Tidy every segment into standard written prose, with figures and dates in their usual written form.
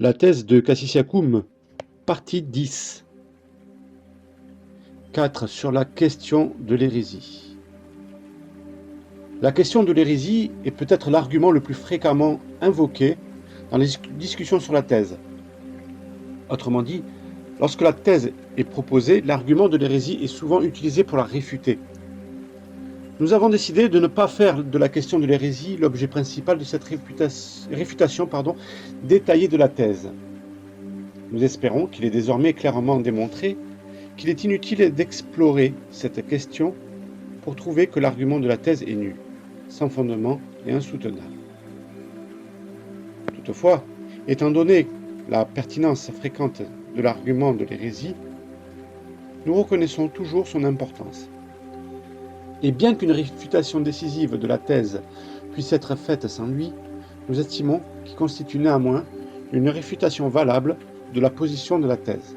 La thèse de Cassisiacoum, partie 10. 4 sur la question de l'hérésie. La question de l'hérésie est peut-être l'argument le plus fréquemment invoqué dans les discussions sur la thèse. Autrement dit, lorsque la thèse est proposée, l'argument de l'hérésie est souvent utilisé pour la réfuter. Nous avons décidé de ne pas faire de la question de l'hérésie l'objet principal de cette réfutation détaillée de la thèse. Nous espérons qu'il est désormais clairement démontré qu'il est inutile d'explorer cette question pour trouver que l'argument de la thèse est nul, sans fondement et insoutenable. Toutefois, étant donné la pertinence fréquente de l'argument de l'hérésie, nous reconnaissons toujours son importance. Et bien qu'une réfutation décisive de la thèse puisse être faite sans lui, nous estimons qu'il constitue néanmoins une réfutation valable de la position de la thèse.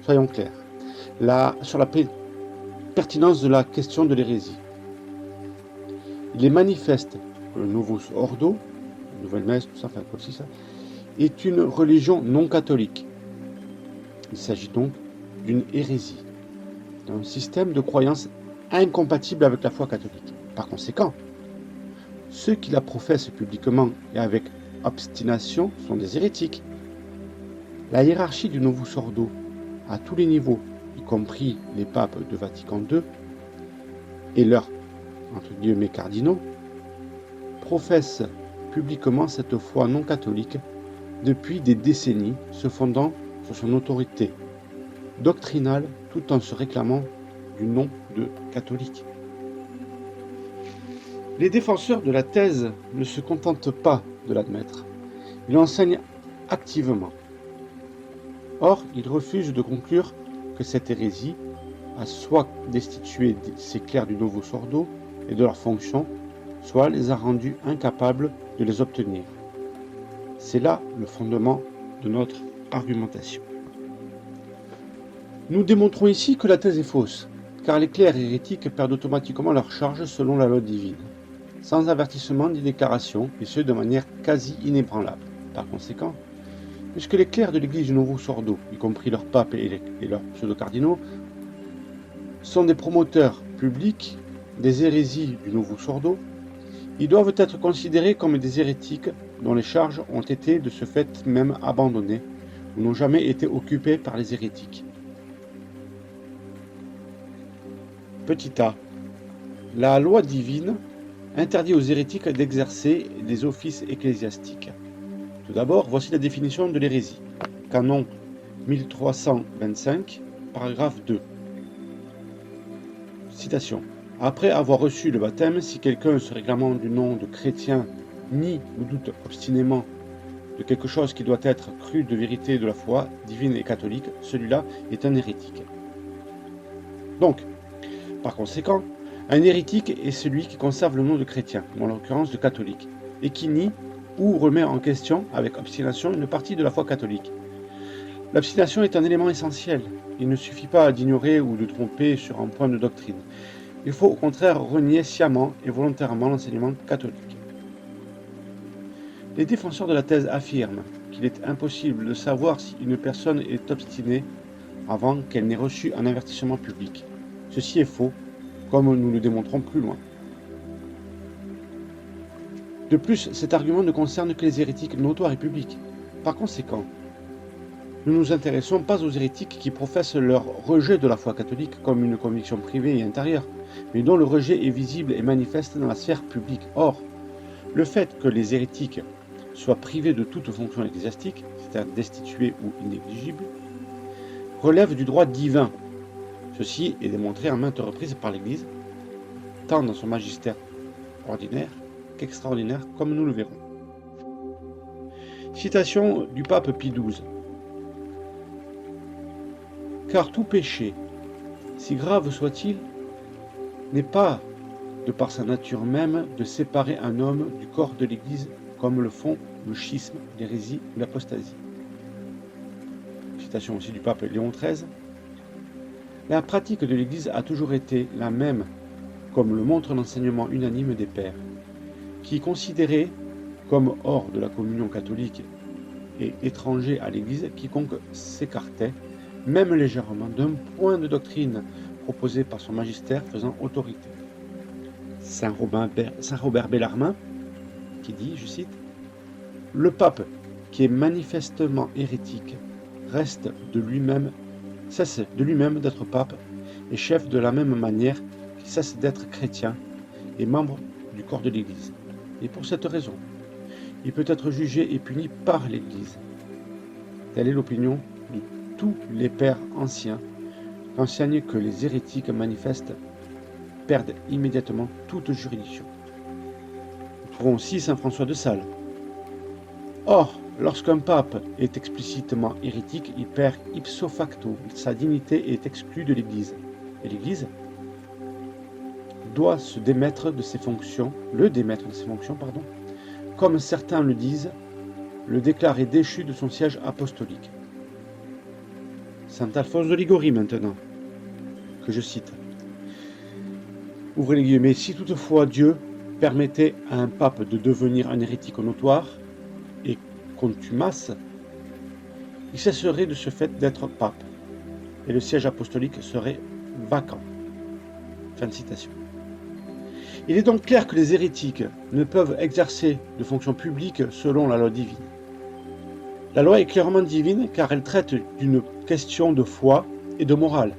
Soyons clairs, sur la pertinence de la question de l'hérésie. Il est manifeste que le Novus Ordo, la nouvelle messe, tout ça, enfin comme si ça, est une religion non catholique. Il s'agit donc d'une hérésie, d'un système de croyance incompatible avec la foi catholique. Par conséquent, ceux qui la professent publiquement et avec obstination sont des hérétiques. La hiérarchie du Novus Ordo, à tous les niveaux, y compris les papes de Vatican II et leurs entre guillemets cardinaux, professent publiquement cette foi non catholique depuis des décennies, se fondant sur son autorité doctrinale tout en se réclamant du nom de catholique. Les défenseurs de la thèse ne se contentent pas de l'admettre, ils l'enseignent activement. Or, ils refusent de conclure que cette hérésie a soit destitué ces clercs du Novus Ordo et de leurs fonctions, soit les a rendus incapables de les obtenir. C'est là le fondement de notre argumentation. Nous démontrons ici que la thèse est fausse, car les clercs hérétiques perdent automatiquement leur charge selon la loi divine, sans avertissement ni déclaration, et ce de manière quasi inébranlable. Par conséquent, puisque les clercs de l'église du Novus Ordo, y compris leurs papes et leurs pseudo-cardinaux, sont des promoteurs publics des hérésies du Novus Ordo, ils doivent être considérés comme des hérétiques dont les charges ont été de ce fait même abandonnées ou n'ont jamais été occupées par les hérétiques. Petit a. La loi divine interdit aux hérétiques d'exercer des offices ecclésiastiques. Tout d'abord, voici la définition de l'hérésie. Canon 1325, paragraphe 2. Citation. Après avoir reçu le baptême, si quelqu'un se réclamant du nom de chrétien nie ou doute obstinément de quelque chose qui doit être cru de vérité de la foi divine et catholique, celui-là est un hérétique. Donc, par conséquent, un hérétique est celui qui conserve le nom de chrétien, ou en l'occurrence de catholique, et qui nie ou remet en question avec obstination une partie de la foi catholique. L'obstination est un élément essentiel. Il ne suffit pas d'ignorer ou de tromper sur un point de doctrine. Il faut au contraire renier sciemment et volontairement l'enseignement catholique. Les défenseurs de la thèse affirment qu'il est impossible de savoir si une personne est obstinée avant qu'elle n'ait reçu un avertissement public. Ceci est faux, comme nous le démontrons plus loin. De plus, cet argument ne concerne que les hérétiques notoires et publics. Par conséquent, nous ne nous intéressons pas aux hérétiques qui professent leur rejet de la foi catholique comme une conviction privée et intérieure, mais dont le rejet est visible et manifeste dans la sphère publique. Or, le fait que les hérétiques soient privés de toute fonction ecclésiastique, c'est-à-dire destitués ou inéligibles, relève du droit divin. Ceci est démontré à maintes reprises par l'Église, tant dans son magistère ordinaire qu'extraordinaire, comme nous le verrons. Citation du pape Pie XII. Car tout péché, si grave soit-il, n'est pas, de par sa nature même, de séparer un homme du corps de l'Église comme le font le schisme, l'hérésie ou l'apostasie. Citation aussi du pape Léon XIII. La pratique de l'Église a toujours été la même, comme le montre l'enseignement unanime des pères, qui considéraient comme hors de la communion catholique et étranger à l'Église, quiconque s'écartait, même légèrement, d'un point de doctrine proposé par son magistère faisant autorité. Saint Robert Bellarmin, qui dit, je cite, « Le pape, qui est manifestement hérétique, cesse de lui-même d'être pape et chef de la même manière qu'il cesse d'être chrétien et membre du corps de l'Église. Et pour cette raison, il peut être jugé et puni par l'Église. Telle est l'opinion de tous les pères anciens qui enseignent que les hérétiques manifestes perdent immédiatement toute juridiction. » Nous trouvons aussi saint François de Sales. Or, lorsqu'un pape est explicitement hérétique, il perd ipso facto sa dignité et est exclu de l'Église. Et l'Église doit le démettre de ses fonctions, comme certains le disent, le déclarer déchu de son siège apostolique. Saint Alphonse de Ligorie maintenant, que je cite. Ouvrez les guillemets, si toutefois Dieu permettait à un pape de devenir un hérétique notoire et contumace, il cesserait de ce fait d'être pape, et le siège apostolique serait vacant. Fin de citation. Il est donc clair que les hérétiques ne peuvent exercer de fonction publique selon la loi divine. La loi est clairement divine car elle traite d'une question de foi et de morale.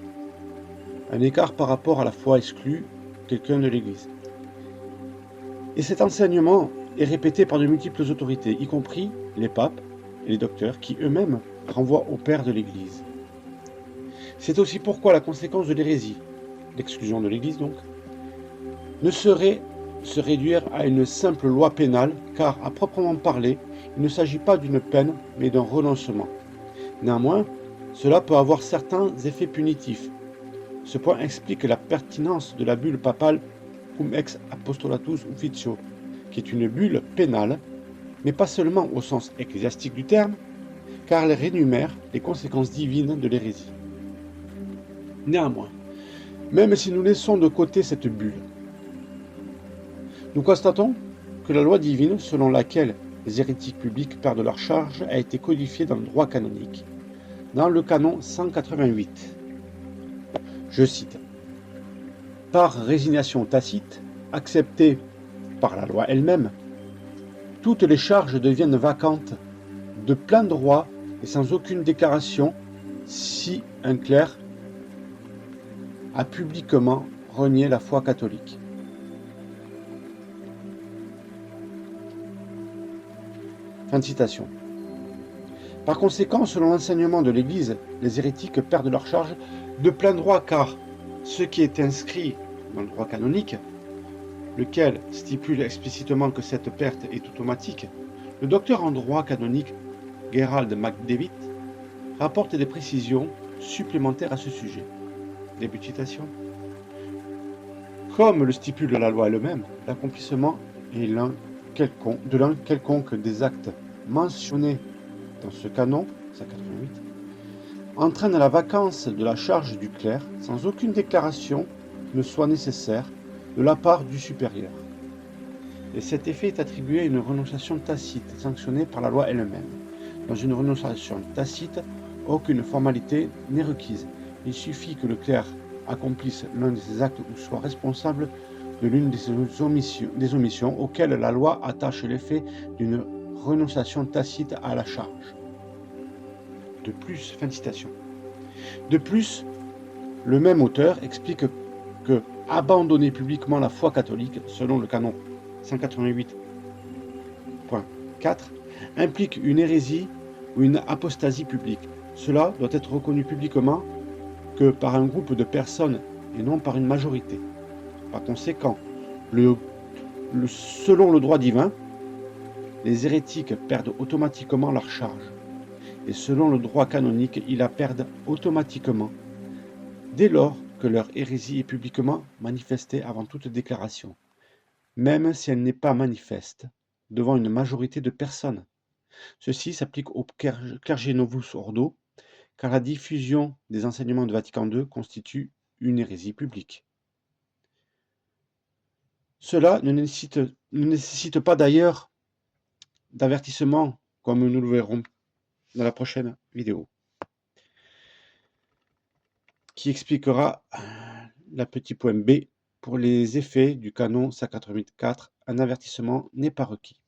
Un écart par rapport à la foi exclut quelqu'un de l'Église. Et cet enseignement est répété par de multiples autorités, y compris les papes et les docteurs, qui eux-mêmes renvoient au Père de l'Église. C'est aussi pourquoi la conséquence de l'hérésie, l'exclusion de l'Église donc, ne saurait se réduire à une simple loi pénale, car à proprement parler, il ne s'agit pas d'une peine, mais d'un renoncement. Néanmoins, cela peut avoir certains effets punitifs. Ce point explique la pertinence de la bulle papale Cum ex apostolatus officio, qui est une bulle pénale, mais pas seulement au sens ecclésiastique du terme, car elle rénumère les conséquences divines de l'hérésie. Néanmoins, même si nous laissons de côté cette bulle, nous constatons que la loi divine selon laquelle les hérétiques publics perdent leur charge a été codifiée dans le droit canonique, dans le canon 188. Je cite, « Par résignation tacite, acceptée par la loi elle-même, toutes les charges deviennent vacantes de plein droit et sans aucune déclaration si un clerc a publiquement renié la foi catholique. » Fin de citation. Par conséquent, selon l'enseignement de l'Église, les hérétiques perdent leur charge de plein droit car ce qui est inscrit dans le droit canonique, lequel stipule explicitement que cette perte est automatique, le docteur en droit canonique Gerald McDevitt rapporte des précisions supplémentaires à ce sujet. Début de citation. Comme le stipule la loi elle-même, l'accomplissement est de l'un quelconque des actes mentionnés dans ce canon, 188, entraîne la vacance de la charge du clerc sans aucune déclaration ne soit nécessaire de la part du supérieur. Et cet effet est attribué à une renonciation tacite sanctionnée par la loi elle-même. Dans une renonciation tacite, aucune formalité n'est requise. Il suffit que le clerc accomplisse l'un de ces actes ou soit responsable de l'une des omissions auxquelles la loi attache l'effet d'une renonciation tacite à la charge. De plus, fin de citation. De plus, le même auteur explique que abandonner publiquement la foi catholique, selon le canon 188.4, implique une hérésie ou une apostasie publique. Cela doit être reconnu publiquement que par un groupe de personnes et non par une majorité. Par conséquent, selon le droit divin, les hérétiques perdent automatiquement leur charge. Et selon le droit canonique, ils la perdent automatiquement, dès lors que leur hérésie est publiquement manifestée avant toute déclaration, même si elle n'est pas manifeste, devant une majorité de personnes. Ceci s'applique au clergé novus ordo, car la diffusion des enseignements de Vatican II constitue une hérésie publique. Cela ne nécessite pas d'ailleurs d'avertissement, comme nous le verrons dans la prochaine vidéo, qui expliquera la petit point B pour les effets du canon 184. Un avertissement n'est pas requis.